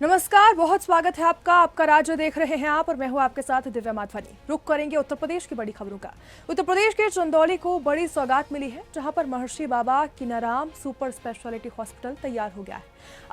नमस्कार, बहुत स्वागत है आपका राज्य देख रहे हैं आप और मैं हूं आपके साथ दिव्या माधवानी। रुक करेंगे उत्तर प्रदेश की बड़ी खबरों का। उत्तर प्रदेश के चंदौली को बड़ी सौगात मिली है, जहां पर महर्षि बाबा कीनाराम सुपर स्पेशलिटी हॉस्पिटल तैयार हो गया है।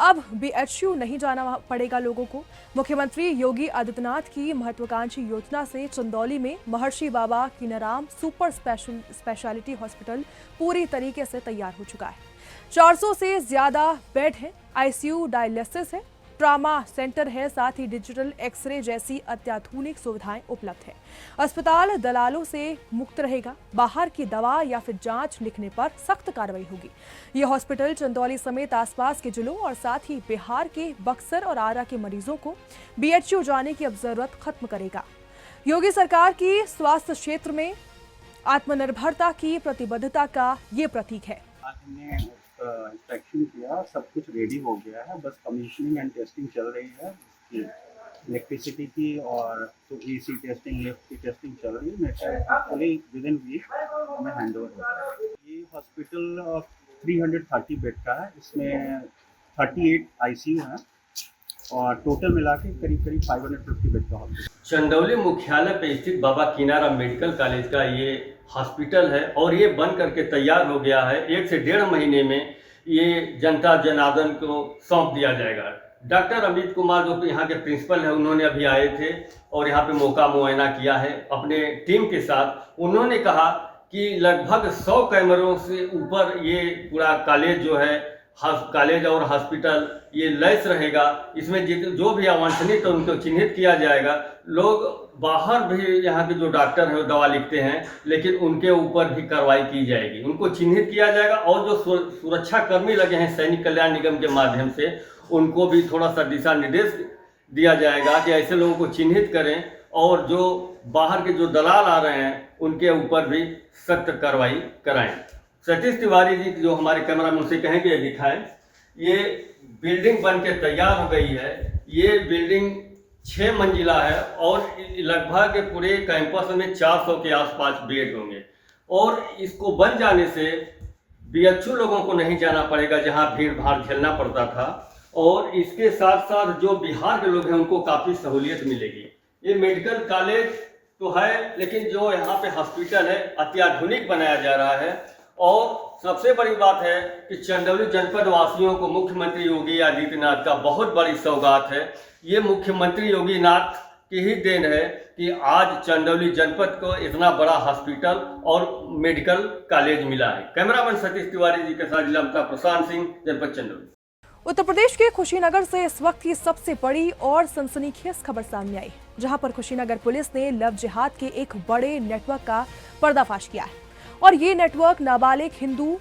अब बीएचयू नहीं जाना पड़ेगा लोगों को। मुख्यमंत्री योगी आदित्यनाथ की महत्वाकांक्षी योजना से चंदौली में महर्षि बाबा कीनाराम सुपर स्पेशलिटी हॉस्पिटल पूरी तरीके से तैयार हो चुका है। 400 से ज्यादा बेड है, आईसीयू, डायलिसिस है, ट्रामा सेंटर है, साथ ही डिजिटल एक्सरे जैसी अत्याधुनिक सुविधाएं उपलब्ध है। अस्पताल दलालों से मुक्त रहेगा। बाहर की दवा या फिर जांच लिखने पर सख्त कार्रवाई होगी। यह हॉस्पिटल चंदौली समेत आसपास के जिलों और साथ ही बिहार के बक्सर और आरा के मरीजों को बीएचयू जाने की अब जरूरत खत्म करेगा। योगी सरकार की स्वास्थ्य क्षेत्र में आत्मनिर्भरता की प्रतिबद्धता का ये प्रतीक है। इंस्पेक्शन किया, सब कुछ रेडी हो गया है, बस कमीशनिंग एंड टेस्टिंग चल रही है इलेक्ट्रिसिटी की और तो एसी टेस्टिंग, लिफ्ट की टेस्टिंग चल रही है। नेक्स्ट विद इन वीक हमें हैंड ओवर हो जाएगा। ये हॉस्पिटल 330 बेड का है, इसमें 38 आईसीयू हैं और टोटल मिला के करीब 550 बेड का हॉस्पिटल। चंदौली मुख्यालय पे स्थित बाबा कीनाराम मेडिकल कॉलेज का ये हॉस्पिटल है और ये बन करके तैयार हो गया है। 1 से 1.5 महीने में ये जनता जनार्दन को सौंप दिया जाएगा। डॉक्टर अमित कुमार जो यहाँ के प्रिंसिपल हैं, उन्होंने अभी आए थे और यहाँ पे मौका मुआयना किया है अपने टीम के साथ। उन्होंने कहा कि लगभग 100 कैमरों से ऊपर ये पूरा कॉलेज जो है, कॉलेज और हॉस्पिटल ये लैस रहेगा। इसमें जो भी अवांछनीय तो उनको चिन्हित किया जाएगा। लोग बाहर भी यहाँ के जो डॉक्टर हैं वो दवा लिखते हैं, लेकिन उनके ऊपर भी कार्रवाई की जाएगी, उनको चिन्हित किया जाएगा। और जो सुरक्षा कर्मी लगे हैं सैनिक कल्याण निगम के माध्यम से, उनको भी थोड़ा सा दिशा निर्देश दिया जाएगा कि ऐसे लोगों को चिन्हित करें और जो बाहर के जो दलाल आ रहे हैं उनके ऊपर भी सख्त कार्रवाई कराएं। सतीश तिवारी जी जो हमारे कैमरामैन से कहेंगे ये दिखाएं। ये बिल्डिंग बन के तैयार हो गई है। ये बिल्डिंग 6 मंजिला है और लगभग पूरे कैंपस में 400 के आसपास बेड होंगे और इसको बन जाने से बीएचयू लोगों को नहीं जाना पड़ेगा, जहां भीड़ भाड़ झेलना पड़ता था। और इसके साथ साथ जो बिहार के लोग हैं उनको काफ़ी सहूलियत मिलेगी। ये मेडिकल कॉलेज तो है, लेकिन जो यहाँ पे हॉस्पिटल है अत्याधुनिक बनाया जा रहा है। और सबसे बड़ी बात है कि चंदौली जनपद वासियों को मुख्यमंत्री योगी आदित्यनाथ का बहुत बड़ी सौगात है। ये मुख्यमंत्री योगी नाथ की ही देन है कि आज चंदौली जनपद को इतना बड़ा हॉस्पिटल और मेडिकल कॉलेज मिला है। कैमरामैन सतीश तिवारी जी के साथ जिला प्रशांत सिंह, जनपद चंदौली। उत्तर प्रदेश के कुशीनगर से इस वक्त की सबसे बड़ी और सनसनीखेज खबर सामने आई, जहां पर कुशीनगर पुलिस ने लव जिहाद के एक बड़े नेटवर्क का पर्दाफाश किया है। और ये नेटवर्क नाबालिग हिंदू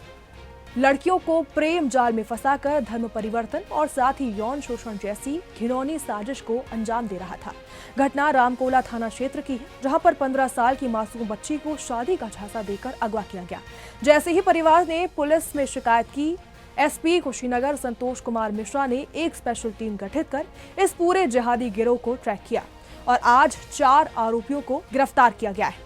लड़कियों को प्रेम जाल में फंसाकर धर्म परिवर्तन और साथ ही यौन शोषण जैसी घिनौनी साजिश को अंजाम दे रहा था। घटना रामकोला थाना क्षेत्र की है, जहां पर 15 साल की मासूम बच्ची को शादी का झांसा देकर अगवा किया गया। जैसे ही परिवार ने पुलिस में शिकायत की, एसपी कुशीनगर संतोष कुमार मिश्रा ने एक स्पेशल टीम गठित कर इस पूरे जिहादी गिरोह को ट्रैक किया और आज 4 आरोपियों को गिरफ्तार किया गया है।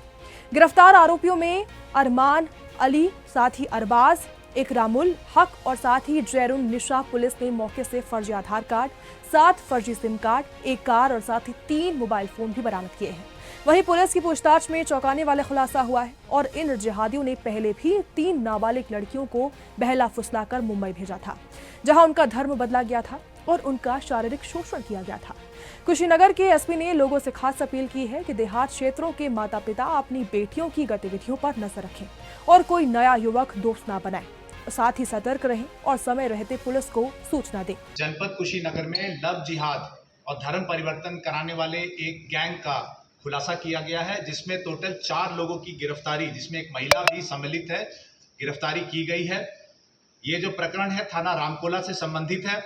गिरफ्तार आरोपियों में अरमान अली, साथ ही अरबाज, इकरामुल हक और साथ ही जैरुन निशा। पुलिस ने मौके से फर्जी आधार कार्ड, 7 फर्जी सिम कार्ड, 1 कार और साथ ही 3 मोबाइल फोन भी बरामद किए हैं। वहीं पुलिस की पूछताछ में चौंकाने वाला खुलासा हुआ है और इन जिहादियों ने पहले भी 3 नाबालिग लड़कियों को बहला फुसलाकर मुंबई भेजा था, जहां उनका धर्म बदला गया था और उनका शारीरिक शोषण किया गया था। कुशीनगर के एसपी ने लोगों से खास अपील की है कि देहात क्षेत्रों के माता पिता अपनी बेटियों की गतिविधियों पर नजर रखें और कोई नया युवक दोस्त ना बनाए, साथ ही सतर्क रहें और समय रहते पुलिस को सूचना दें। जनपद कुशीनगर में लव जिहाद और धर्म परिवर्तन कराने वाले एक गैंग का खुलासा किया गया है, जिसमें टोटल 4 लोगों की गिरफ्तारी, जिसमें एक महिला भी सम्मिलित है, गिरफ्तारी की गई है। ये जो प्रकरण है थाना रामकोला से संबंधित है।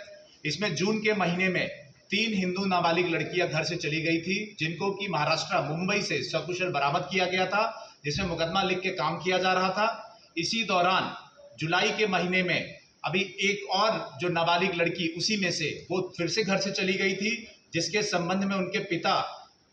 इसमें जून के महीने में 3 हिंदू नाबालिग लड़कियां घर से चली गई थी, जिनको कि महाराष्ट्र मुंबई से सकुशल बरामद किया गया था, जिसमें मुकदमा लिख के काम किया जा रहा था। इसी दौरान जुलाई के महीने में अभी एक और जो नाबालिग लड़की उसी में से वो फिर से घर से चली गई थी, जिसके संबंध में उनके पिता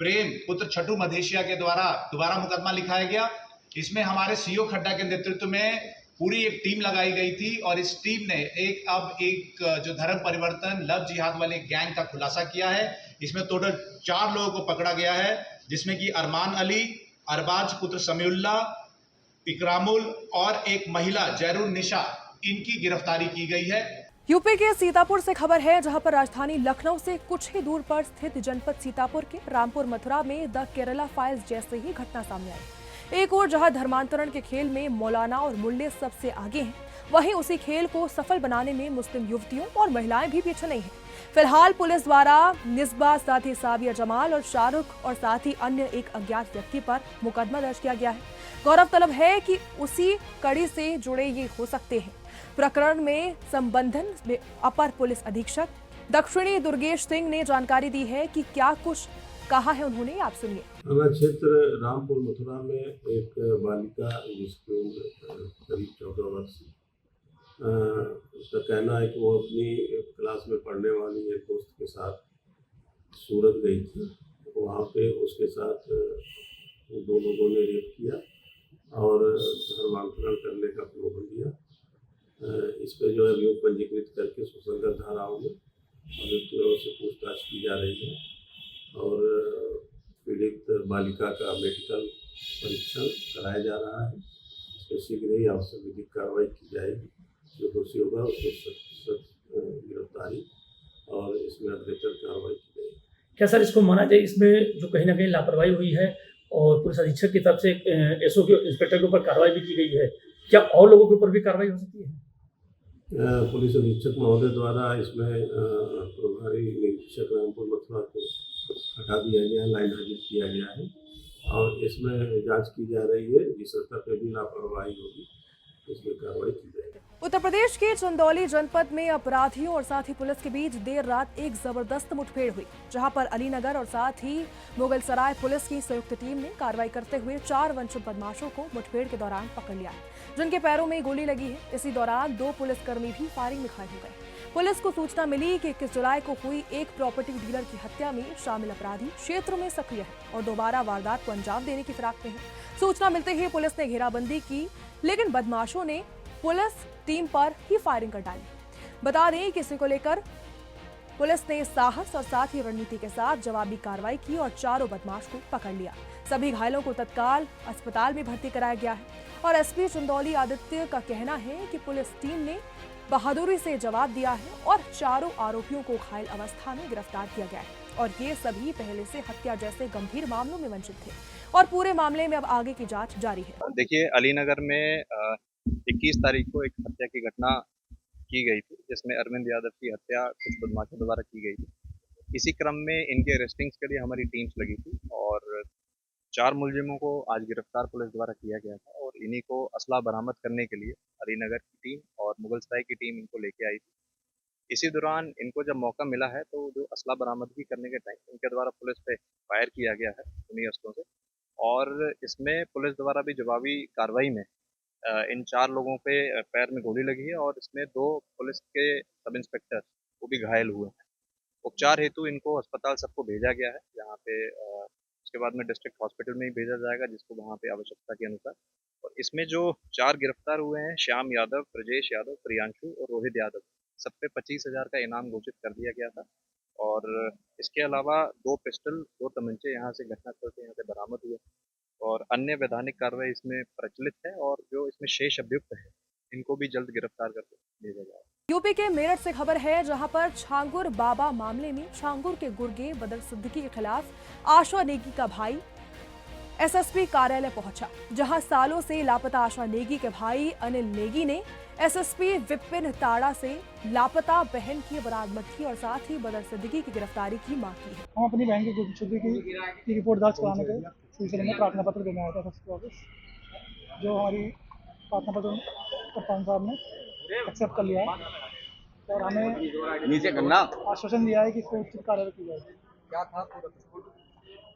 प्रेम पुत्र छठू मधेशिया के द्वारा दोबारा मुकदमा लिखाया गया। इसमें हमारे सीओ खड्डा के नेतृत्व में पूरी एक टीम लगाई गई थी और इस टीम ने एक जो धर्म परिवर्तन लव जिहाद वाले गैंग का खुलासा किया है। इसमें टोटल 4 लोगों को पकड़ा गया है, जिसमें कि अरमान अली, अरबाज पुत्र समीउल्लाह, इकरामुल और एक महिला जैरुन निशा, इनकी गिरफ्तारी की गई है। यूपी के सीतापुर से खबर है, जहां पर राजधानी लखनऊ से कुछ ही दूर पर स्थित जनपद सीतापुर के रामपुर मथुरा में द केरला फाइल्स जैसे ही घटना सामने आई। एक और जहां धर्मांतरण के खेल में मौलाना और मुल्ले सबसे आगे हैं, वहीं उसी खेल को सफल बनाने में मुस्लिम युवतियों और महिलाएं भी पीछे नहीं हैं। फिलहाल पुलिस द्वारा निस्बा, साथ ही साबिया जमाल और शाहरुख और साथ ही अन्य एक अज्ञात व्यक्ति पर मुकदमा दर्ज किया गया है। गौरव तलब है कि उसी कड़ी से जुड़े ये हो सकते हैं। प्रकरण में संबंधन में अपर पुलिस अधीक्षक दक्षिणी दुर्गेश सिंह ने जानकारी दी है कि क्या कुछ कहा है उन्होंने, आप सुनिए। थाना क्षेत्र रामपुर मथुरा में एक बालिका जिसकी उम्र करीब 14 वर्ष, उसका कहना है कि वो अपनी क्लास में पढ़ने वाली एक दोस्त के साथ सूरत गई थी। वहाँ पे उसके साथ 2 लोगों ने रेप किया और धर्मांतरण करने का प्रलोभन दिया। इस पे जो है अभियोग पंजीकृत करके सुसंगत धाराओं में अभियुक्तों से पूछताछ की जा रही है और पीड़ित बालिका का मेडिकल परीक्षण कराया जा रहा है। इस पर शीघ्र ही आवश्यक विधिक कार्रवाई की जाएगी। जो दोषी होगा उसको सख्त गिरफ्तारी और इसमें अग्रेसर कार्रवाई की जाएगी। क्या सर इसको माना जाए इसमें जो कहीं ना कहीं लापरवाही हुई है और पुलिस अधीक्षक की तरफ से एसओ के इंस्पेक्टर के ऊपर कार्रवाई भी की गई है, क्या और लोगों के ऊपर भी कार्रवाई हो सकती है? पुलिस अधीक्षक महोदय द्वारा इसमें प्रभारी निरीक्षक रामपुर मथुरा को हटा दिया गया, लाइन हाजिर किया गया है और इसमें जांच की जा रही है। जिस स्तर पर भी लापरवाही होगी इसमें कार्रवाई की जाएगी। उत्तर प्रदेश के चंदौली जनपद में अपराधियों और साथ ही पुलिस के बीच देर रात एक जबरदस्त मुठभेड़ हुई, जहां पर अलीनगर और साथ ही मुगलसराय पुलिस की संयुक्त टीम ने कार्रवाई करते हुए 4 वंचित बदमाशों को मुठभेड़ के दौरान पकड़ लिया है, जिनके पैरों में गोली लगी है। इसी दौरान 2 पुलिसकर्मी भी फायरिंग में घायल हो गए। पुलिस को सूचना मिली कि 21 जुलाई को हुई एक प्रॉपर्टी डीलर की हत्या में शामिल अपराधी क्षेत्र में सक्रिय है और दोबारा वारदात को अंजाम देने की फिराक में है। सूचना मिलते ही पुलिस ने घेराबंदी की, लेकिन बदमाशों ने पुलिस टीम पर ही फायरिंग कर डाली। बता दें कि इसी को लेकर पुलिस ने साहस और साथ ही रणनीति के साथ जवाबी कार्रवाई की और 4 बदमाश को पकड़ लिया। सभी घायलों को तत्काल अस्पताल में भर्ती कराया गया है और एसपी चंदौली आदित्य का कहना है कि पुलिस टीम ने बहादुरी से जवाब दिया है और 4 आरोपियों को घायल अवस्था में गिरफ्तार किया गया है और ये सभी पहले से हत्या जैसे गंभीर मामलों में वंचित थे और पूरे मामले में अब आगे की जांच जारी है। देखिए, अलीनगर में 21 तारीख को एक हत्या की घटना की गई थी, जिसमें अरविंद यादव की हत्या कुछ बदमाशों द्वारा की गई थी। इसी क्रम में इनके अरेस्टिंग्स के लिए हमारी टीम्स लगी थी और 4 मुलजिमों को आज गिरफ्तार पुलिस द्वारा किया गया था और इन्हीं को असला बरामद करने के लिए अलीनगर की टीम और मुगलसराय की टीम इनको लेके आई थी। इसी दौरान इनको जब मौका मिला है तो जो असला बरामदगी करने के टाइम इनके द्वारा पुलिस पे फायर किया गया है उन्हीं अस्त्रों से और इसमें पुलिस द्वारा भी जवाबी कार्रवाई में इन 4 लोगों पे पैर में गोली लगी है और इसमें 2 पुलिस के सब इंस्पेक्टर वो भी घायल हुए हैं। उपचार हेतु इनको अस्पताल सबको भेजा गया है, जहाँ पे उसके बाद में डिस्ट्रिक्ट हॉस्पिटल में ही भेजा जाएगा, जिसको वहाँ पे आवश्यकता के अनुसार। और इसमें जो 4 गिरफ्तार हुए हैं, श्याम यादव, ब्रजेश यादव, प्रियांशु और रोहित यादव, सब पे 25,000 का इनाम घोषित कर दिया गया था और इसके अलावा 2 पिस्टल, 2 तमंचे यहाँ से घटनास्थल से यहाँ से बरामद हुए और अन्य वैधानिक कार्रवाई इसमें प्रचलित है और जो इसमें शेष अभियुक्त है इनको भी जल्द गिरफ्तार करके भेजा जाएगा। यूपी के मेरठ से खबर है, जहां पर छांगुर बाबा मामले में छांगुर के गुर्गे बदर सिद्दीकी के खिलाफ आशा नेगी का भाई एसएसपी कार्यालय पहुंचा, जहां सालों से लापता आशा नेगी के भाई अनिल नेगी ने एसएसपी विपिन ताड़ा से लापता बहन की बरामदगी और साथ ही बदर सिद्दीकी की गिरफ्तारी की मांग की है। हम अपनी बहन की गुमशुदगी की रिपोर्ट दर्ज कराने के सिलसिले में प्रार्थना पत्र देने आया था एसएसपी ऑफिस, जो हमारी प्रार्थना पत्र कप्तान साहब ने एक्सेप्ट कर लिया है और हमें नीचे करना आश्वासन दिया है कि इस पर उचित कार्रवाई की जाएगी। क्या था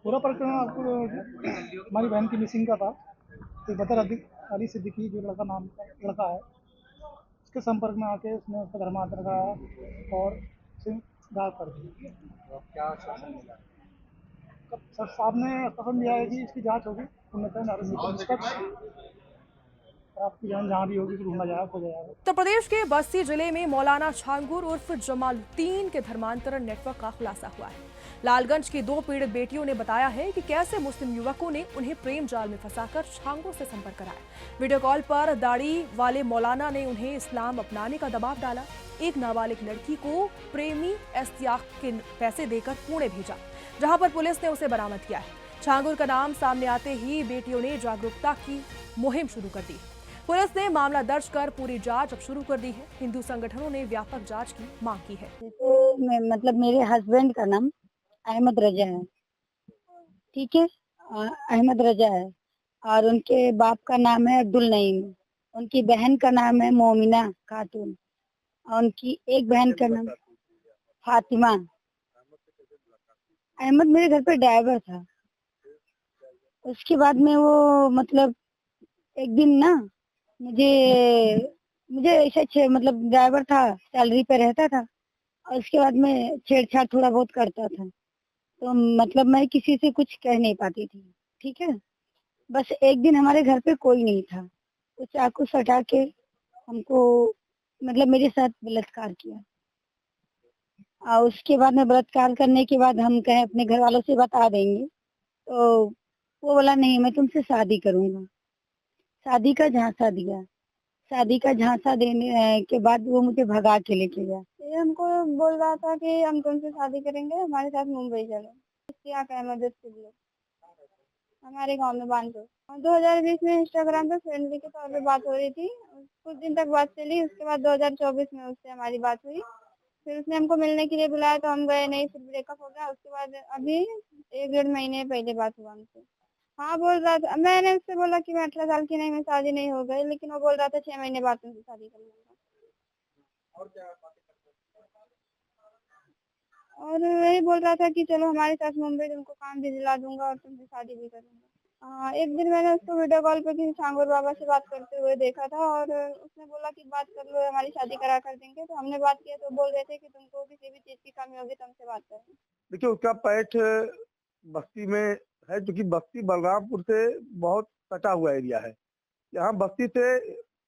पूरा प्रकरण? आपको हमारी बहन की मिसिंग का था। तो बदर अली सिद्दीकी जो लड़का है, उसके संपर्क में आके उसने उसका धर्मांतरण कराया और उसे गायब कर दिया। क्या आश्वासन मिला? सर साहब ने आश्वासन दिया है कि इसकी जाँच होगी, निष्पक्ष और आपकी जान जहाँ भी होगी तो ढूंढा जाएगा, खो जाएगा। उत्तर प्रदेश के बस्ती जिले में मौलाना छांगुर उर्फ जमालुद्दीन के धर्मांतरण नेटवर्क का खुलासा हुआ है। लालगंज की 2 पीड़ित बेटियों ने बताया है कि कैसे मुस्लिम युवकों ने उन्हें प्रेम जाल में फंसाकर छांगुर से संपर्क कराया। वीडियो कॉल पर दाढ़ी वाले मौलाना ने उन्हें इस्लाम अपनाने का दबाव डाला। एक नाबालिग लड़की को प्रेमी एस्तियाक के पैसे देकर पुणे भेजा, जहां पर पुलिस ने उसे बरामद किया है। छांगुर का नाम सामने आते ही बेटियों ने जागरूकता की मुहिम शुरू कर दी। पुलिस ने मामला दर्ज कर पूरी जांच अब शुरू कर दी है। हिंदू संगठनों ने व्यापक जांच की मांग की है। तो मतलब मेरे हस्बैंड का नाम अहमद रजा है, ठीक है, अहमद रजा है, और उनके बाप का नाम है अब्दुल नईम, उनकी बहन का नाम है मोमिना खातून, और उनकी एक बहन का नाम फातिमा। अहमद मेरे घर पे ड्राइवर था। उसके बाद में वो मतलब एक दिन ना मुझे ऐसा मतलब ड्राइवर था, सैलरी पे रहता था, और उसके बाद में छेड़छाड़ थोड़ा बहुत करता था। तो मतलब मैं किसी से कुछ कह नहीं पाती थी, ठीक है। बस एक दिन हमारे घर पे कोई नहीं था, तो चाकू सटा के हमको मतलब मेरे साथ बलात्कार किया। और उसके बाद में बलात्कार करने के बाद हम कहे अपने घर वालों से बता देंगे, तो वो बोला नहीं, मैं तुमसे शादी करूंगा। शादी का झांसा दिया। शादी का झांसा देने के बाद वो मुझे भगा के लेके गया। ये हमको बोल रहा था कि हम तुमसे शादी करेंगे, हमारे साथ मुंबई चलो। हमारे गांव में बांधो। 2020 में इंस्टाग्राम पे फ्रेंडली के तौर पे बात हो रही थी, कुछ दिन तक बात चली। उसके बाद 2024 में उससे हमारी बात हुई। फिर उसने हमको मिलने के लिए बुलाया तो हम गए नहीं, फिर ब्रेकअप हो गया। उसके बाद अभी 1-1.5 महीने पहले बात हुआ हमसे। हाँ बोल रहा था, मैंने उससे बोला कि मैं 18 साल की नहीं, मैं शादी नहीं हो गई, लेकिन वो बोल रहा था 6 महीने बाद तुमसे शादी कर लूंगा। और वही बोल रहा था कि चलो हमारे साथ मुंबई, तुमको काम भी दिला दूंगा और तुमसे शादी भी करूंगा। एक दिन मैंने उसको वीडियो कॉल पे किसी छांगुर बाबा से बात करते हुए देखा था, और उसने बोला कि बात कर लो, हमारी शादी करा कर देंगे। तो हमने बात किया तो बोल रहे थे कि तुमको किसी भी चीज की कमी होगी तो हमसे बात करें। देखिए, उसका पैठ बस्ती में है, क्योंकि बस्ती बलरामपुर से बहुत सटा हुआ एरिया है। यहाँ बस्ती से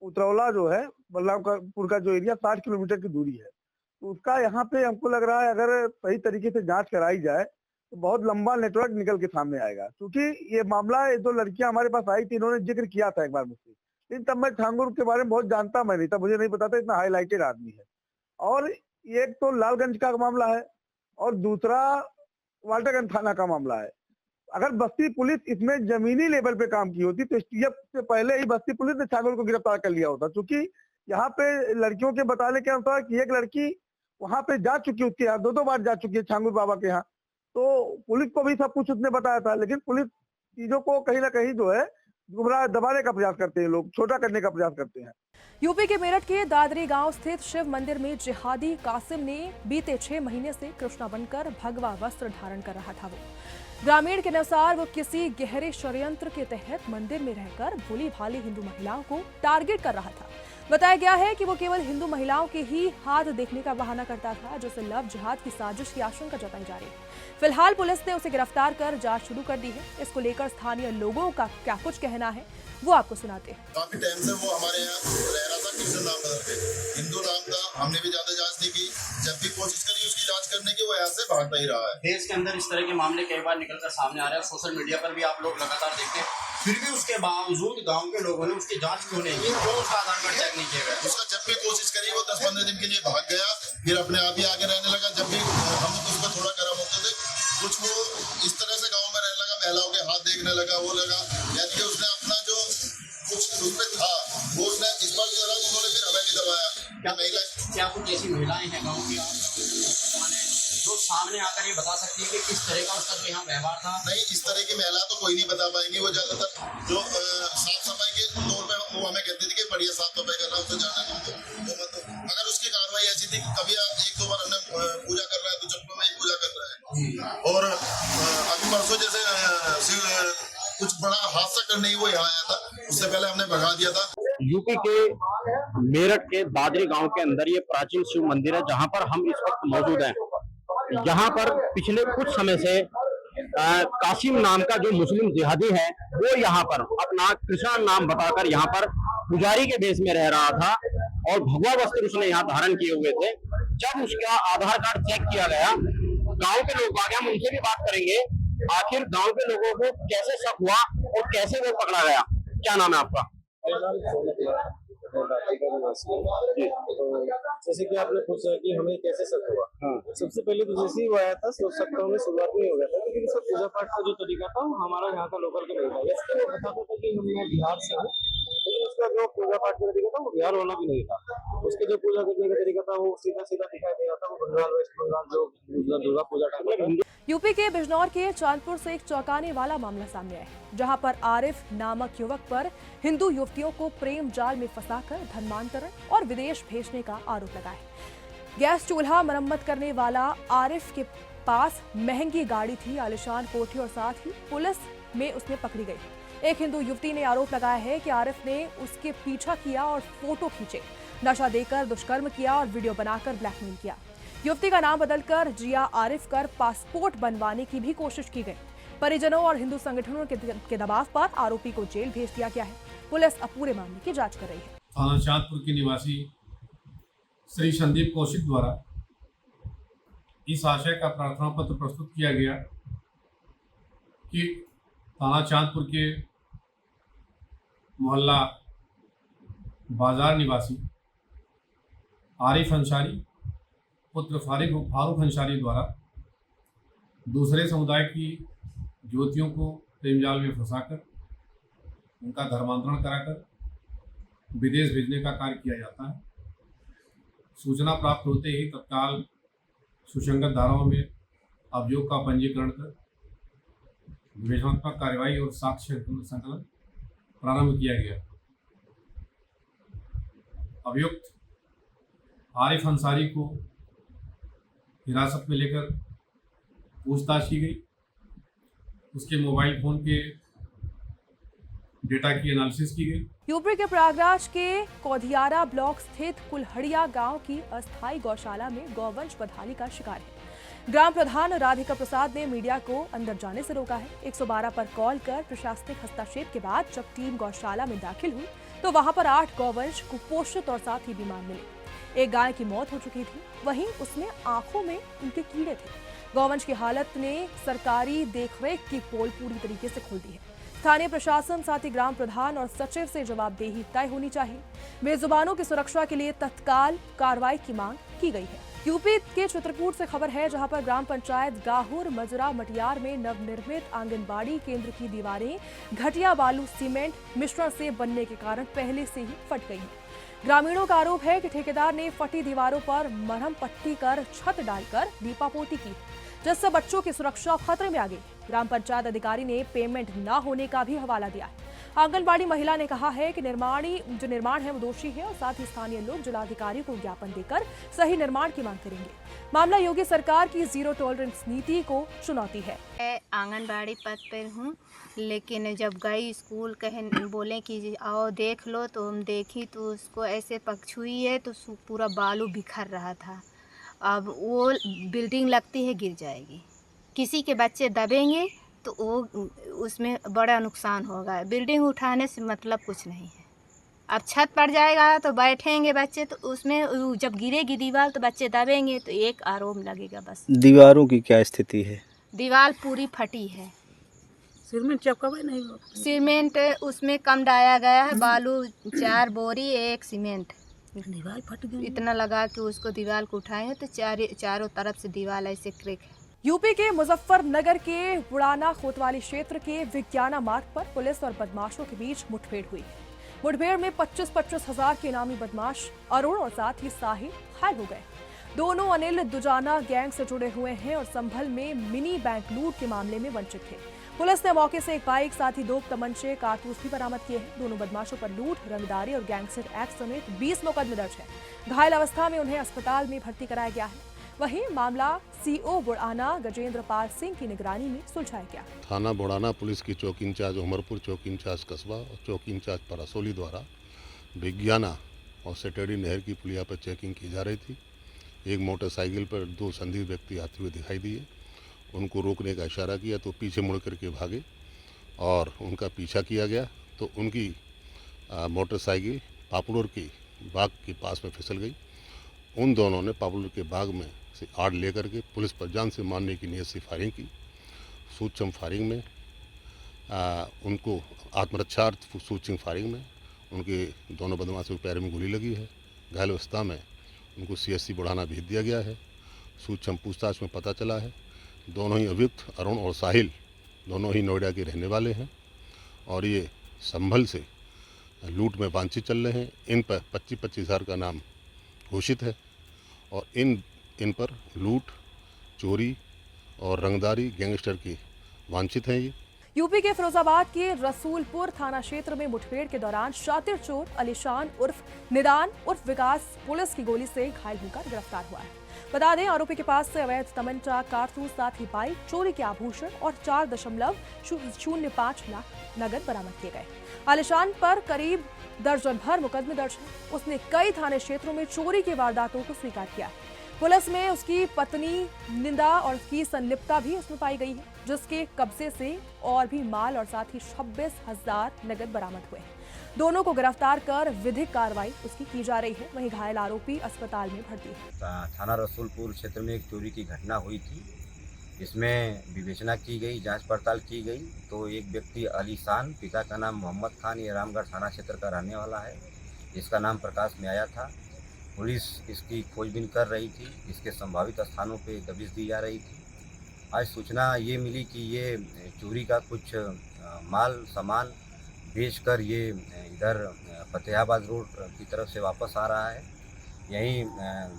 उतरौला जो है, बलरामपुर का जो एरिया 60 किलोमीटर की दूरी है। तो उसका यहाँ पे हमको लग रहा है अगर सही तरीके से जांच कराई जाए तो बहुत लंबा नेटवर्क निकल के सामने आएगा। क्योंकि ये मामला, ये जो लड़कियां हमारे पास आई थी, इन्होंने जिक्र किया था एक बार मुझसे, लेकिन तब मैं छांगुर के बारे में बहुत जानता मैं नहीं था, मुझे नहीं पता था इतना हाईलाइटेड आदमी है। और एक तो लालगंज का मामला है और दूसरा वाल्टरगंज थाना का मामला है। अगर बस्ती पुलिस इसमें जमीनी लेवल पे काम की होती तो एसटीएफ से पहले ही बस्ती पुलिस ने छांगुर को गिरफ्तार कर लिया होता। क्योंकि यहाँ पे लड़कियों के बताने के अनुसार कि एक लड़की वहां पे जा चुकी, उसके यहाँ 2-2 बार जा चुकी है छांगुर बाबा के यहाँ। तो पुलिस को भी सब कुछ उसने बताया था, लेकिन पुलिस चीजों को कहीं ना कहीं जो है गुमराह दबाने का प्रयास करते हैं, लोग छोटा करने का प्रयास करते हैं। यूपी के मेरठ के दादरी गांव स्थित शिव मंदिर में जिहादी कासिम ने बीते 6 महीने से कृष्णा बनकर भगवा वस्त्र धारण कर रहा था। वो ग्रामीण के अनुसार वो किसी गहरे षड्यंत्र के तहत मंदिर में रहकर भोली भाली हिंदू महिलाओं को टारगेट कर रहा था। बताया गया है कि वो केवल हिंदू महिलाओं के ही हाथ देखने का बहाना करता था, जिससे लव जिहाद की साजिश की आशंका जताई जा रही है। फिलहाल पुलिस ने उसे गिरफ्तार कर जांच शुरू कर दी है। इसको लेकर स्थानीय लोगों का क्या कुछ कहना है वो आपको सुनाते हैं। काफी टाइम से वो हमारे यहाँ रह रहा था, कृष्ण नाम बदल के हिंदू नाम का। हमने भी ज्यादा जांच नहीं की, जब भी कोशिश करी उसकी जांच करने की, वो यहाँ से भागता ही रहा है। देश के अंदर इस तरह के मामले कई बार निकलकर सामने आ रहे हैं, सोशल मीडिया पर भी आप लोग लगातार देखते हैं, फिर भी उसके बावजूद गांव के लोगों ने उसकी जांच क्यों नहीं की? क्यों उसका आधार कार्ड चेक नहीं किया गया? उसका जब भी कोशिश करी वो 10-15 दिन के लिए भाग गया, फिर अपने आप ही आगे रहने लगा। जब भी हम उसको थोड़ा गर्म होते थे, कुछ वो इस तरह से गाँव में रहने लगा, महिलाओं के हाथ देखने लगा, वो लगा, यानी कि उसने अपना जो कुछ उसमें था वो उसने इस बार जो उन्होंने फिर हमें भी दबाया। क्या कुछ ऐसी महिलाएं हैं गाँव की जो सामने आकर ये बता सकती है कि किस तरह का उसका जो यहाँ व्यवहार था? नहीं, इस तरह की महिला तो कोई नहीं बता पाएंगी। वो ज्यादातर जो साफ सफाई के तौर पे वो हमें कहती थी कि बढ़िया साफ सफाई करना, उससे जाना वो मत। अगर उसकी कार्रवाई ऐसी थी कि कभी 1-2 बार हमने पूजा कर रहा है तो चप्पल में ही पूजा कर रहा है, और अभी परसों जैसे कुछ बड़ा हादसा करने ही वो यहाँ आया था, उससे पहले हमने भगा दिया था। यूपी के मेरठ के दादरी गांव के अंदर ये प्राचीन शिव मंदिर है, जहां पर हम इस वक्त मौजूद हैं। यहाँ पर पिछले कुछ समय से कासिम नाम का जो मुस्लिम जिहादी है वो यहाँ पर अपना कृष्णा नाम बताकर यहाँ पर पुजारी के बेस में रह रहा था और भगवा वस्त्र उसने यहाँ धारण किए हुए थे। जब उसका आधार कार्ड चेक किया गया, गांव के लोग आ गए, हम उनसे भी बात करेंगे आखिर गांव के लोगों को कैसे शक हुआ और कैसे वो पकड़ा गया। क्या नाम है आपका? तो जैसे कि आपने पूछा कि हमें कैसे शक हुआ, सबसे पहले तो जैसे ही वो आया था शक तो हमें शुरुआत में हो गया था, लेकिन इसका पूजा पाठ का जो तरीका था वो हमारा यहाँ का लोकल का नहीं था। वैसे वो बताता था कि मैं बिहार से हूँ, लेकिन उसका जो पूजा पाठ का तरीका था वो बिहार वाला भी नहीं था। उसके जो पूजा करने का तरीका था वो सीधा सीधा दिखाई दे रहा था, वो बंगाल वेस्ट बंगाल जो दुर्गा पूजा टाइप। यूपी के बिजनौर के चांदपुर से एक चौंकाने वाला मामला सामने आया है, जहां पर आरिफ नामक युवक पर हिंदू युवतियों को प्रेम जाल में फंसाकर धर्मांतरण और विदेश भेजने का आरोप लगा है। गैस चूल्हा मरम्मत करने वाला आरिफ के पास महंगी गाड़ी थी, आलिशान कोठी और साथ ही पुलिस में उसने पकड़ी गई। एक हिंदू युवती ने आरोप लगाया है कि आरिफ ने उसके पीछा किया और फोटो खींचे, नशा देकर दुष्कर्म किया और वीडियो बनाकर ब्लैकमेल किया। युवती का नाम बदलकर जिया आरिफ कर पासपोर्ट बनवाने की भी कोशिश की गई। परिजनों और हिंदू संगठनों के दबाव पर आरोपी को जेल भेज दिया गया है। पुलिस अब पूरे मामले की जांच कर रही है। थाना चांदपुर के निवासी श्री संदीप कौशिक द्वारा इस आशय का प्रार्थना पत्र प्रस्तुत किया गया कि थाना चांदपुर के मोहल्ला बाजार निवासी आरिफ अंसारी पुत्र फारूक अंसारी द्वारा दूसरे समुदाय की युवतियों को प्रेमजाल में फंसाकर उनका धर्मांतरण कराकर विदेश भेजने का कार्य किया जाता है। सूचना प्राप्त होते ही तत्काल सुसंगत धाराओं में अभियोग का पंजीकरण कर विवेचनात्मक कार्यवाही और साक्ष्य संकलन प्रारंभ किया गया। अभियुक्त आरिफ अंसारी को हिरासत में लेकर पूछताछ की गई। उसके मोबाइल फोन के डेटा की एनालिसिस की गई। यूपी के प्रयागराज के कौधियारा ब्लॉक स्थित कुल्हड़िया गांव की अस्थायी गौशाला में गौवंश बदहाली का शिकार है। ग्राम प्रधान राधिका प्रसाद ने मीडिया को अंदर जाने से रोका है। 112 पर कॉल कर प्रशासनिक हस्तक्षेप के बाद जब टीम गौशाला में दाखिल हुई तो वहां पर 8 गौवंश कुपोषित और साथ ही बीमार मिले। एक गाय की मौत हो चुकी थी, वहीं उसमें आंखों में उनके कीड़े थे। गौवंश की हालत ने सरकारी देखरेख की पोल पूरी तरीके से खोल दी है। स्थानीय प्रशासन साथ ही ग्राम प्रधान और सचिव से जवाबदेही तय होनी चाहिए। बेजुबानों की सुरक्षा के लिए तत्काल कार्रवाई की मांग की गई है। यूपी के चित्रकूट से खबर है, जहां पर ग्राम पंचायत गाहुर मजरा मटियार में नवनिर्मित आंगनबाड़ी केंद्र की दीवारें घटिया बालू सीमेंट मिश्रण से बनने के कारण पहले से ही फट गई हैं। ग्रामीणों का आरोप है कि ठेकेदार ने फटी दीवारों पर मरहम पट्टी कर छत डालकर लीपापोती की, जिससे बच्चों की सुरक्षा खतरे में आ गई। ग्राम पंचायत अधिकारी ने पेमेंट न होने का भी हवाला दिया है। आंगनबाड़ी महिला ने कहा है कि निर्माण है वो दोषी है और साथ ही स्थानीय लोग जिलाधिकारी को ज्ञापन देकर सही निर्माण की मांग करेंगे। मामला योगी सरकार की जीरो टॉलरेंस नीति को चुनौती है। आंगनबाड़ी पद पर हूँ, लेकिन जब गई स्कूल बोले कि आओ देख लो, तो हम देखी तो उसको ऐसे पक्षुई है तो पूरा बालू बिखर रहा था। अब वो बिल्डिंग लगती है गिर जाएगी, किसी के बच्चे दबेंगे तो वो उसमें बड़ा नुकसान होगा। बिल्डिंग उठाने से मतलब कुछ नहीं है। अब छत पड़ जाएगा तो बैठेंगे बच्चे, तो उसमें जब गिरेगी दीवार तो बच्चे दबेंगे तो एक आरोप लगेगा। बस दीवारों की क्या स्थिति है? दीवार पूरी फटी है। सीमेंट चिपका नहीं, सीमेंट उसमें कम डाला गया है, बालू 4 बोरी 1 सीमेंट, दीवार फट गई। इतना लगा कि उसको दीवार को उठाए तो चारों तरफ से दीवार ऐसे क्रैक है। यूपी के मुजफ्फरनगर के बुड़ाना कोतवाली क्षेत्र के विज्ञाना मार्ग पर पुलिस और बदमाशों के बीच मुठभेड़ हुई। मुठभेड़ में 25-25 हजार के इनामी बदमाश अरुण और साथ ही साहिल घायल हो गए। दोनों अनिल दुजाना गैंग से जुड़े हुए हैं और संभल में मिनी बैंक लूट के मामले में वंचित थे। पुलिस ने मौके से एक बाइक साथ ही 2 तमंचे कारतूस भी बरामद किए हैं। दोनों बदमाशों पर लूट, रंगदारी और गैंगस्टर एक्ट समेत 20 मुकदमे दर्ज है। घायल अवस्था में उन्हें अस्पताल में भर्ती कराया गया है। वहीं मामला सीओ बुड़ाना गजेंद्र पाल सिंह की निगरानी में सुलझाया गया। थाना बुड़ाना पुलिस की चौकी इंचार्ज उमरपुर, चौकी इंचार्ज कस्बा और चौकी इंचार्ज परसौली द्वारा विज्ञाना और सेटेडी नहर की पुलिया पर चेकिंग की जा रही थी। एक मोटरसाइकिल पर 2 संदिग्ध व्यक्ति आते हुए दिखाई दिए। उनको रोकने का इशारा किया तो पीछे मुड़ करके भागे और उनका पीछा किया गया तो उनकी मोटरसाइकिल पापुलर के बाग के पास में फिसल गई। उन दोनों ने पापुलर के बाग में से आड़ लेकर के पुलिस पर जान से मारने की नीयत से फायरिंग की। सूक्ष्म फायरिंग में उनको आत्मरक्षार्थ सूक्ष्म फायरिंग में उनके दोनों बदमाशों के पैर में गोली लगी है। घायल अवस्था में उनको CSC बुढ़ाना भेज दिया गया है। सूक्ष्म पूछताछ में पता चला है दोनों ही अभियुक्त अरुण और साहिल दोनों ही नोएडा के रहने वाले हैं और ये संभल से लूट में वांछित चल रहे हैं। इन पर 25-25 हज़ार का नाम घोषित है और इन पर लूट, चोरी और रंगदारी गैंगस्टर की वांछित हैं। ये यूपी के फिरोजाबाद के रसूलपुर थाना क्षेत्र में मुठभेड़ के दौरान शातिर चोर अलीशान उर्फ निदान उर्फ विकास पुलिस की गोली से घायल होकर गिरफ्तार हुआ है। बता दें, आरोपी के पास से अवैध तमंचा, कारतूस, साथ ही बाइक, चोरी के आभूषण और 4.05 लाख नगद बरामद किए गए। आलिशान पर करीब दर्जन भर मुकदमे दर्ज हैं। उसने कई थाने क्षेत्रों में चोरी की वारदातों को स्वीकार किया। पुलिस में उसकी पत्नी निंदा और उसकी संलिप्तता भी उसमें पाई गई है, जिसके कब्जे से और भी माल और साथ ही 26,000 नगद बरामद हुए हैं। दोनों को गिरफ्तार कर विधिक कार्रवाई उसकी की जा रही है। वहीं घायल आरोपी अस्पताल में भर्ती है। थाना रसूलपुर क्षेत्र में एक चोरी की घटना हुई थी। इसमें विवेचना की गई, जांच पड़ताल की गई तो एक व्यक्ति अलीशान, पिता का नाम मोहम्मद खान, ये रामगढ़ थाना क्षेत्र का रहने वाला है। इसका नाम प्रकाश में आया था। पुलिस इसकी खोजबीन कर रही थी। इसके संभावित स्थानों पे दबिश दी जा रही थी। आज सूचना ये मिली कि ये चोरी का कुछ माल सामान बेचकर ये इधर फतेहाबाद रोड की तरफ से वापस आ रहा है। यहीं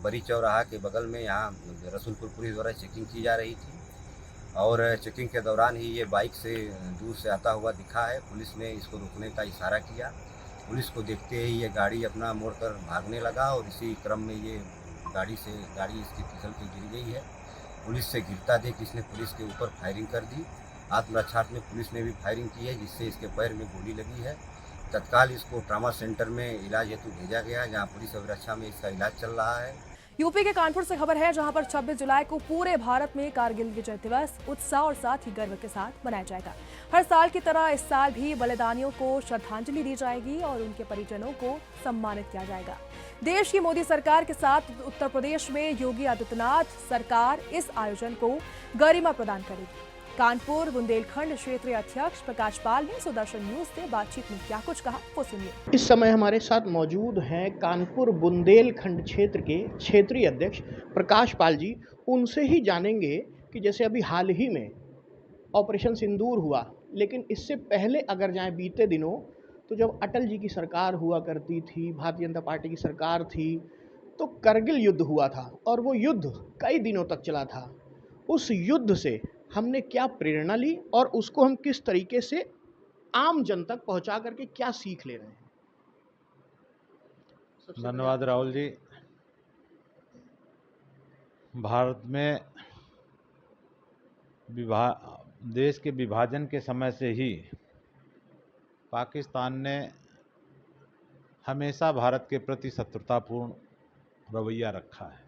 बड़ी चौराहा के बगल में यहाँ रसूलपुर पुलिस द्वारा चेकिंग की जा रही थी और चेकिंग के दौरान ही ये बाइक से दूर से आता हुआ दिखा है। पुलिस ने इसको रोकने का इशारा किया। पुलिस को देखते ही ये गाड़ी अपना मोड़कर भागने लगा और इसी क्रम में ये गाड़ी इसकी फिसल के गिर गई है। पुलिस से गिरता देख इसने पुलिस के ऊपर फायरिंग कर दी। आत्मरक्षार्थ में पुलिस ने भी फायरिंग की है, जिससे इसके पैर में गोली लगी है। तत्काल इसको ट्रामा सेंटर में इलाज हेतु भेजा गया, जहां पुलिस अभिरक्षा में इसका इलाज चल रहा है। यूपी के कानपुर से खबर है, जहां पर 26 जुलाई को पूरे भारत में कारगिल विजय दिवस उत्साह और साथ ही गर्व के साथ मनाया जाएगा। हर साल की तरह इस साल भी बलिदानियों को श्रद्धांजलि दी जाएगी और उनके परिजनों को सम्मानित किया जाएगा। देश की मोदी सरकार के साथ उत्तर प्रदेश में योगी आदित्यनाथ सरकार इस आयोजन को गरिमा प्रदान करेगी। कानपुर बुंदेलखंड क्षेत्रीय अध्यक्ष प्रकाश पाल ने सुदर्शन न्यूज से बातचीत में क्या कुछ कहा, वो सुनिए। इस समय हमारे साथ मौजूद हैं कानपुर बुंदेलखंड क्षेत्र के क्षेत्रीय अध्यक्ष प्रकाश पाल जी। उनसे ही जानेंगे कि जैसे अभी हाल ही में ऑपरेशन सिंदूर हुआ, लेकिन इससे पहले अगर जाएं बीते दिनों तो जब अटल जी की सरकार हुआ करती थी, भारतीय जनता पार्टी की सरकार थी, तो करगिल युद्ध हुआ था और वो युद्ध कई दिनों तक चला था। उस युद्ध से हमने क्या प्रेरणा ली और उसको हम किस तरीके से आम जन तक पहुंचा करके क्या सीख ले रहे हैं? धन्यवाद राहुल जी। भारत में देश के विभाजन के समय से ही पाकिस्तान ने हमेशा भारत के प्रति शत्रुतापूर्ण रवैया रखा है,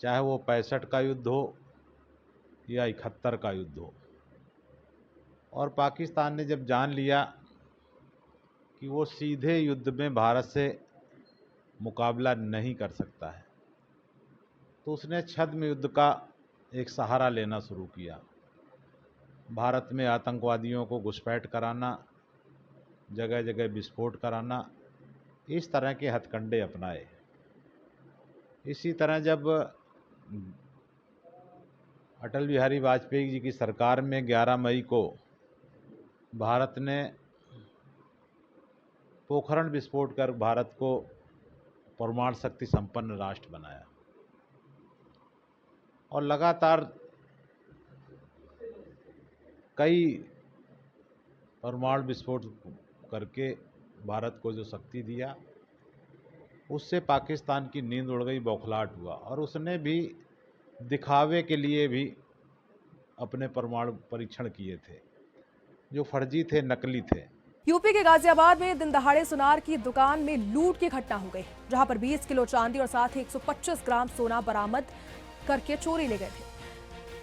चाहे वो 65 का युद्ध हो या 71 का युद्ध हो। और पाकिस्तान ने जब जान लिया कि वो सीधे युद्ध में भारत से मुकाबला नहीं कर सकता है, तो उसने छद्म युद्ध का एक सहारा लेना शुरू किया। भारत में आतंकवादियों को घुसपैठ कराना, जगह जगह विस्फोट कराना, इस तरह के हथकंडे अपनाए। इसी तरह जब अटल बिहारी वाजपेयी जी की सरकार में 11 मई को भारत ने पोखरण विस्फोट कर भारत को परमाणु शक्ति संपन्न राष्ट्र बनाया और लगातार कई परमाणु विस्फोट करके भारत को जो शक्ति दिया, उससे पाकिस्तान की नींद उड़ गई, बौखलाहट हुआ और उसने भी दिखावे के लिए भी अपने परमाणु परीक्षण किए थे, जो फर्जी थे, नकली थे। यूपी के गाजियाबाद में दिन दहाड़े सुनार की दुकान में लूट की घटना हो गई, जहां पर 20 किलो चांदी और साथ ही 125 ग्राम सोना बरामद करके चोरी ले गए थे।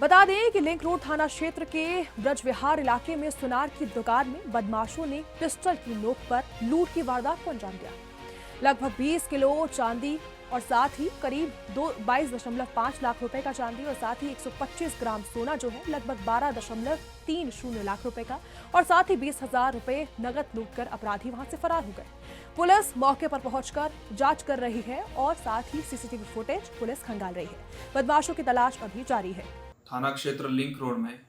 बता दें कि लिंक रोड थाना क्षेत्र के ब्रजविहार इलाके में सुनार की दुकान में बदमाशों ने पिस्टल की नोक पर लूट की वारदात को अंजाम दिया। लगभग 20 किलो चांदी और साथ ही करीब 22.5 लाख रुपए का चांदी और साथ ही 125 ग्राम सोना जो है लगभग 12.30 लाख रुपए का और साथ ही 20,000 रुपए नगद लूटकर अपराधी वहां से फरार हो गए। पुलिस मौके पर पहुंचकर जांच कर रही है और साथ ही सीसीटीवी फुटेज पुलिस खंगाल रही है। बदमाशों की तलाश अभी जारी है। थाना क्षेत्र लिंक रोड में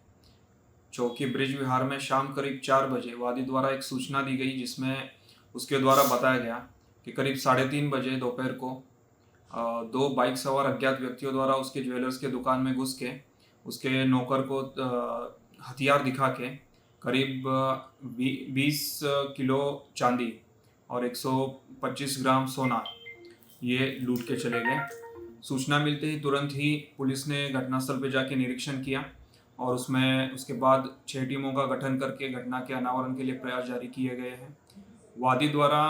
चौकी ब्रिज विहार में शाम करीब 4 बजे वादी द्वारा एक सूचना दी गई, जिसमें उसके द्वारा बताया गया कि करीब 3:30 बजे दोपहर को 2 बाइक सवार अज्ञात व्यक्तियों द्वारा उसके ज्वेलर्स के दुकान में घुस के उसके नौकर को हथियार दिखा के करीब 20 किलो चांदी और 125 ग्राम सोना ये लूट के चले गए। सूचना मिलते ही तुरंत ही पुलिस ने घटनास्थल पर जाके निरीक्षण किया और उसके बाद 6 टीमों का गठन करके घटना के अनावरण के लिए प्रयास जारी किए गए हैं। वादी द्वारा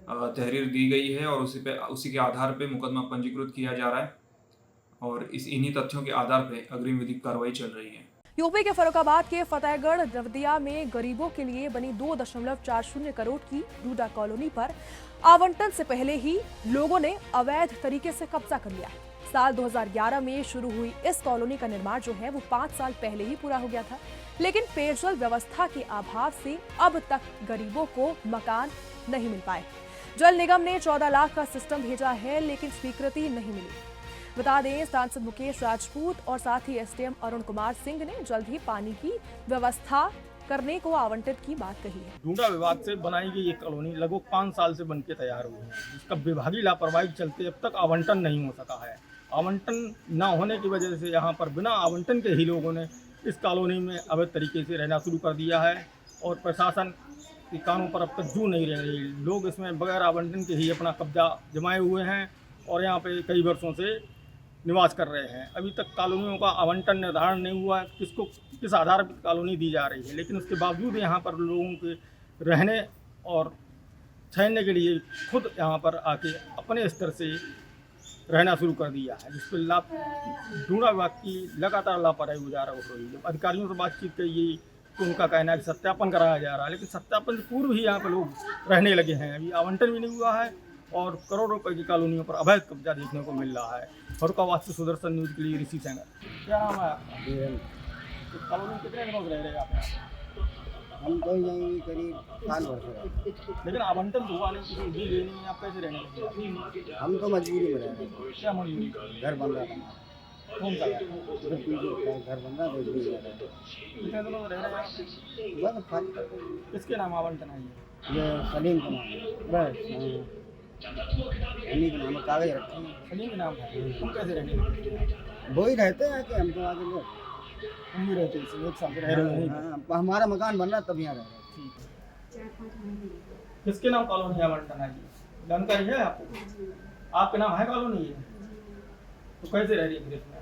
तहरीर दी गई है और उसी के आधार पे मुकदमा पंजीकृत किया जा रहा है और इन्हीं तथ्यों के आधार पे अग्रिम विधिक कार्रवाई चल रही है। यूपी के फर्रुखाबाद के फतेहगढ़ नवदिया में गरीबों के लिए बनी 2.40 करोड़ की डूडा कॉलोनी पर आवंटन से पहले ही लोगों ने अवैध तरीके से कब्जा कर लिया है। साल 2011 में शुरू हुई इस कॉलोनी का निर्माण जो है वो 5 साल पहले ही पूरा हो गया था, लेकिन पेयजल व्यवस्था के अभाव से अब तक गरीबों को मकान नहीं मिल पाए। जल निगम ने 14 लाख का सिस्टम भेजा है, लेकिन स्वीकृति नहीं मिली। बता दें, सांसद मुकेश राजपूत और साथ ही एसडीएम अरुण कुमार सिंह ने जल्द ही पानी की व्यवस्था करने को आवंटित की बात कही है। डूडा विभाग से बनाई गई ये कॉलोनी लगभग 5 साल से बनके तैयार हुई है, जिसका विभागीय लापरवाही के चलते अब तक आवंटन नहीं हो सका है। आवंटन न होने की वजह से यहाँ पर बिना आवंटन के ही लोगों ने इस कॉलोनी में अवैध तरीके से रहना शुरू कर दिया है और प्रशासन के कानों पर अब तक जू नहीं रह रही। लोग इसमें बगैर आवंटन के ही अपना कब्जा जमाए हुए हैं और यहाँ पे कई वर्षों से निवास कर रहे हैं। अभी तक कॉलोनियों का आवंटन निर्धारण नहीं हुआ है, किसको किस आधार पर कॉलोनी दी जा रही है, लेकिन उसके बावजूद यहाँ पर लोगों के रहने और ठहरने के लिए खुद यहाँ पर आके अपने स्तर से रहना शुरू कर दिया है, जिस पर डूडा विभाग की लगातार लापरवाही गुजारा हो रही है। अधिकारियों से बातचीत की तो उनका कहना है कि सत्यापन कराया जा रहा है, लेकिन सत्यापन से पूर्व ही यहाँ पर लोग रहने लगे हैं। अभी आवंटन भी नहीं हुआ है और करोड़ों रुपए की कॉलोनियों पर अवैध कब्जा देखने को मिल रहा है। फर्रुखाबाद से सुदर्शन न्यूज के लिए ऋषि सेंगर। क्या नाम है आपका? तो कॉलोनी कितने दिनों से रह रहे हैं आप? हम तो यहीं करीब साल भर से। लेकिन आवंटन तो हुआ नहीं, किसी दी गई नहीं, आप कैसे रहने लगे? हम तो मजबूरी में रह रहे हैं। क्या मजबूरी? घर बन रहा था। कौन सा घर बन रहा था? कितने दिनों से रह रहे हैं? किसके नाम आवंटन है ये सलीम का नाम है। बस सलीम का नाम, कागज रखे हैं। सलीम के नाम है। तुम कैसे रहने लगे? वो ही रहते हैं कि हम तो आगे लोग हम भी रहते हैं, एक साथ रह रहे हैं। हाँ, हमारा मकान बन रहा तब यहाँ रह रहे हैं। किसके नाम कॉलोनी आवंटन है? जानकारी है आपको? आपके नाम है कॉलोनी है? तो कैसे रह रही है इसमें?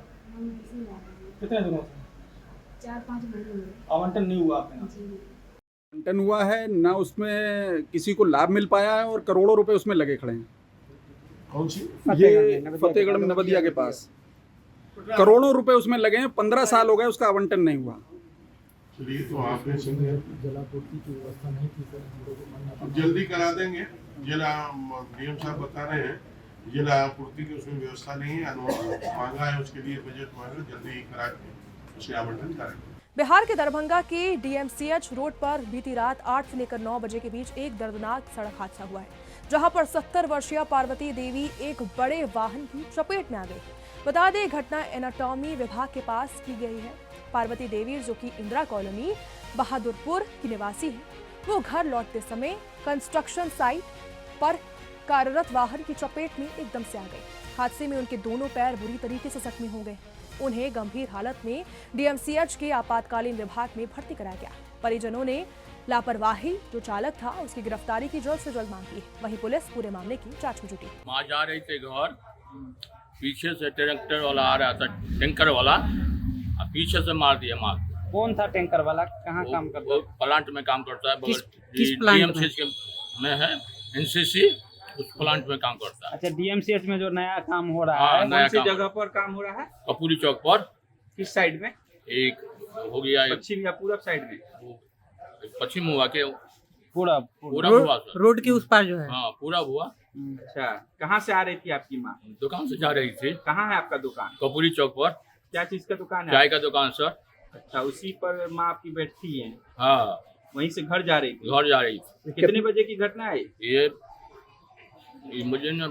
कितने दिनों से? 4-5 महीने। आवंटन नहीं हुआ आपके नाम? आवंटन हुआ है ना, उसमें किसी को लाभ मिल पाया है और करोड़ों रुपए उसमें लगे खड़े हैं। कौन सी? ये फतेहगढ़ में नवदिया के पास करोड़ों रुपए उसमें लगे हैं। 15 साल हो गए उसका आवंटन नहीं हुआ। चलिए, तो आपने जलापूर्ति की व्यवस्था नहीं की, जल्दी करा देंगे। जिला डीएम साहब बता रहे हैं जिला आपूर्ति की उसमें व्यवस्था नहीं है, मांगा है, उसके लिए बजट मांगा, जल्दी करा के उसे आवंटन करेंगे। बिहार के दरभंगा के डीएमसीएच रोड पर बीती रात 8 से लेकर 9 बजे के बीच एक दर्दनाक सड़क हादसा हुआ है, जहां पर 70 वर्षीय पार्वती देवी एक बड़े वाहन की चपेट में आ गई। बता दें, घटना एनाटॉमी विभाग के पास की गई है। पार्वती देवी, जो कि इंदिरा कॉलोनी बहादुरपुर की निवासी है, वो घर लौटते समय कंस्ट्रक्शन साइट पर कार्यरत वाहन की चपेट में एकदम से आ गई। हादसे में उनके दोनों पैर बुरी तरीके से जख्मी हो गए। उन्हें गंभीर हालत में डीएमसीएच के आपातकालीन विभाग में भर्ती कराया गया। परिजनों ने लापरवाही जो चालक था उसकी गिरफ्तारी की जल्द से जल्द मांग की है। वहीं पुलिस पूरे मामले की जांच में जुटी। माँ जा रही थी घर, पीछे से ट्रैक्टर वाला आ रहा था, टैंकर वाला, पीछे से मार दिया। मार कौन था टैंकर वाला? कहाँ काम करता है? प्लांट में काम करता है, किस प्लांट में है? एनसीसी, उस प्लांट में काम करता है। अच्छा, डीएमसीएच में जो नया काम हो रहा है, नया कौन सी जगह पर काम हो रहा है? कपूरी चौक पर। किस साइड में? एक हो गया पश्चिम या पूरब साइड में? पश्चिम हुआ के पूरा हुआ सर। रोड के उस पार जो है। हाँ पूरा हुआ। अच्छा, कहाँ से आ रही थी आपकी माँ? दुकान से जा रही थी। कहाँ है आपका दुकान? कपूरी चौक पर। क्या चीज का दुकान है? चाय का दुकान सर। अच्छा, उसी पर माँ आपकी बैठी है? हाँ, वहीं से घर जा रही थी? घर जा रही थी। कितने बजे की घटना है? ये मुझे ना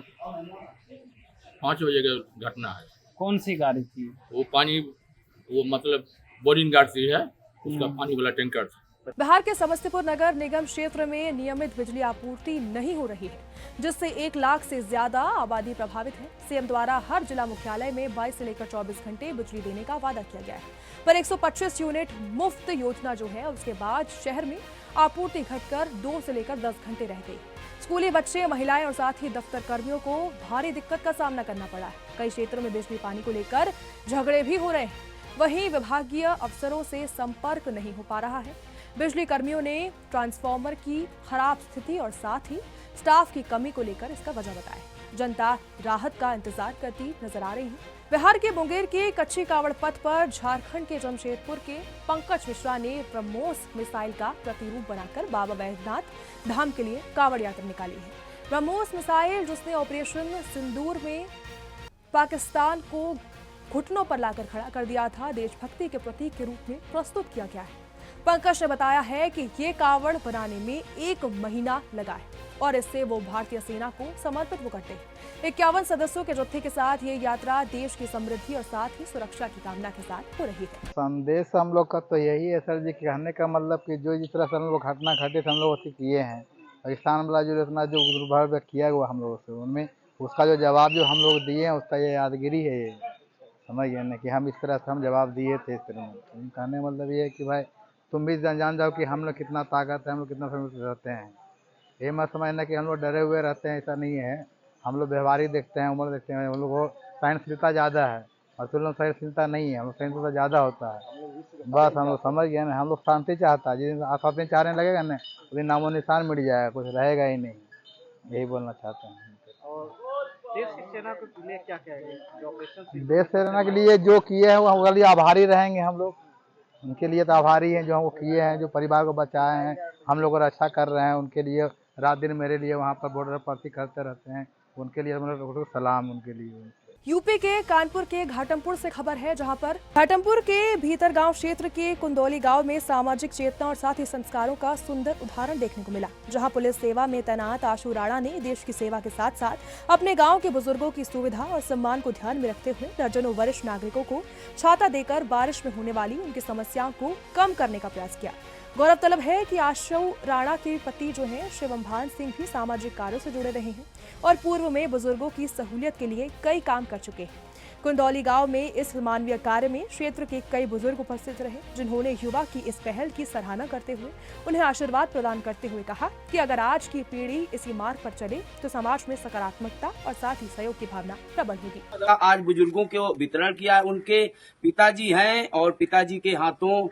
5 बजे का घटना है। कौन सी गाड़ी थी? वो पानी, वो मतलब बोरिंग गाड़ी है, उसका पानी वाला टैंकर था। बिहार के समस्तीपुर नगर निगम क्षेत्र में नियमित बिजली आपूर्ति नहीं हो रही है, जिससे 1 लाख से ज्यादा आबादी प्रभावित है। सीएम द्वारा हर जिला मुख्यालय में 22 से लेकर 24 घंटे बिजली देने का वादा किया गया है, पर 125 यूनिट मुफ्त योजना जो है उसके बाद शहर में आपूर्ति घटकर 2 से लेकर 10 घंटे रह गई। स्कूली बच्चे, महिलाएं और साथ ही दफ्तर कर्मियों को भारी दिक्कत का सामना करना पड़ा है। कई क्षेत्रों में बिजली पानी को लेकर झगड़े भी हो रहे हैं। वहीं विभागीय अफसरों से संपर्क नहीं हो पा रहा है। बिजली कर्मियों ने ट्रांसफार्मर की खराब स्थिति और साथ ही स्टाफ की कमी को लेकर इसका वजह बताया। जनता राहत का इंतजार करती नजर आ रही है। बिहार के मुंगेर के कच्ची कावड़ पथ पर झारखंड के जमशेदपुर के पंकज मिश्रा ने ब्रह्मोस मिसाइल का प्रतिरूप बनाकर बाबा बैद्यनाथ धाम के लिए कावड़ यात्रा निकाली है। ब्रह्मोस मिसाइल, जिसने ऑपरेशन सिंदूर में पाकिस्तान को घुटनों पर लाकर खड़ा कर दिया था, देशभक्ति के प्रतीक के रूप में प्रस्तुत किया गया है। पंकज ने बताया है कि ये कावड़ बनाने में 1 महीना लगा है और इससे वो भारतीय सेना को समर्पित वो करते हैं। 51 सदस्यों के जत्थे के साथ ये यात्रा देश की समृद्धि और साथ ही सुरक्षा की कामना के साथ हो रही है। संदेश हम लोग का तो यही है सर जी, कहने का मतलब कि जो जिस तरह से हम लोग घटना घटित हम लोग उसे किए हैं, पाकिस्तान वाला जो इतना जो दुर्भाग्य किया हुआ हम लोगों से, उनमें उसका जो जवाब जो हम लोग दिए हैं उसका ये यादगिरी है। ये समझिए ना कि हम इस तरह से हम जवाब दिए थे। इस तरह में कहने मतलब ये है कि भाई तुम भी जान जाओ कि हम लोग कितना ताकत है, हम लोग कितना समय रहते हैं। ये मत समझना कि हम लोग डरे हुए रहते हैं, ऐसा नहीं है। हम लोग व्यवहारिक देखते हैं, उम्र देखते हैं। हम लोग को सहनशीलता ज़्यादा है और तुम लोग सहनशीलता नहीं है, हम लोग सहनशीलता ज़्यादा होता है। बस हम लोग समझ गए ना, हम लोग शांति चाहता है। जिस दिन शांति चाहने लगेगा ना, उस दिन नामो निशान मिट जाएगा, कुछ रहेगा ही नहीं। यही बोलना चाहते हैं। देश की सेना के लिए क्या कहेंगे? देश सेना के लिए जो किए हैं वो उनके लिए आभारी रहेंगे हम लोग। उनके लिए तो आभारी हैं जो हमको किए हैं, जो परिवार को बचाए हैं, हम लोग को रक्षा कर रहे हैं। उनके लिए रात दिन मेरे लिए वहाँ पर बॉर्डर पर करते रहते हैं। उनके लिए हम लोग सलाम उनके लिए। यूपी के कानपुर के घाटमपुर से खबर है, जहां पर घाटमपुर के भीतर गांव क्षेत्र के कुंदौली गांव में सामाजिक चेतना और साथ ही संस्कारों का सुंदर उदाहरण देखने को मिला, जहां पुलिस सेवा में तैनात आशु राणा ने देश की सेवा के साथ साथ अपने गांव के बुजुर्गों की सुविधा और सम्मान को ध्यान में रखते हुए दर्जनों वरिष्ठ नागरिकों को छाता देकर बारिश में होने वाली उनकी समस्याओं को कम करने का प्रयास किया। गौरतलब है कि आशु राणा के पति जो हैं शिवमभान सिंह भी सामाजिक कार्यों से जुड़े रहे हैं और पूर्व में बुजुर्गों की सहूलियत के लिए कई काम कर चुके हैं। कुंदौली गांव में इस मानवीय कार्य में क्षेत्र के कई बुजुर्ग उपस्थित रहे, जिन्होंने युवा की इस पहल की सराहना करते हुए उन्हें आशीर्वाद प्रदान करते हुए कहा कि अगर आज की पीढ़ी इसी मार्ग पर चले तो समाज में सकारात्मकता और साथ ही सहयोग की भावना प्रबल होगी। आज बुजुर्गों को वितरण किया है, उनके पिताजी हैं और पिताजी के हाथों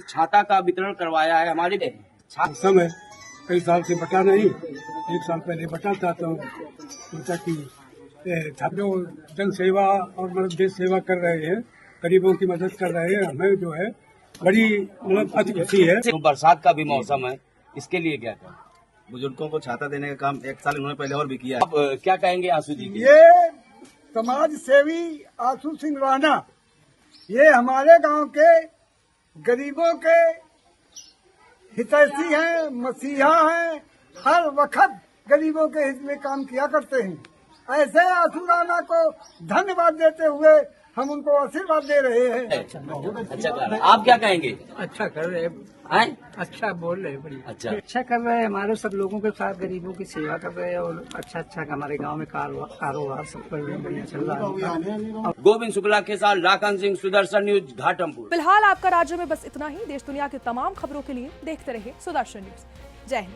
छाता का वितरण करवाया है। हमारे समय कई साल से बटा नहीं, 1 साल पहले बटा था, तो सोचा कि जो जन सेवा और मतलब देश सेवा कर रहे हैं, गरीबों की मदद कर रहे हैं, हमें जो है बड़ी मतलब अति खुशी है। तो बरसात का भी मौसम है, इसके लिए क्या करें? बुजुर्गों को छाता देने का काम 1 साल उन्होंने पहले और भी किया। अब क्या कहेंगे आशु जी? ये समाज सेवी आशु सिंह राणा, ये हमारे गांव के गरीबों के हितैषी हैं, मसीहा हैं, हर वक्त गरीबों के हित में काम किया करते हैं। ऐसे आशु राणा को धन्यवाद देते हुए हम उनको आशीर्वाद दे रहे हैं। अच्छा कर रहे हैं। आप क्या कहेंगे? अच्छा कर रहे हैं, अच्छा बोल रहे हैं, अच्छा कर रहे हैं। हमारे सब लोगों के साथ गरीबों की सेवा कर रहे हैं और अच्छा हमारे गांव में कारोबार सब बढ़िया चल रहा है। गोविंद शुक्ला के साथ लाखन सिंह, सुदर्शन न्यूज, घाटमपुर। फिलहाल आपका राज्य में बस इतना ही। देश दुनिया की तमाम खबरों के लिए देखते रहिए सुदर्शन न्यूज। जय हिंद।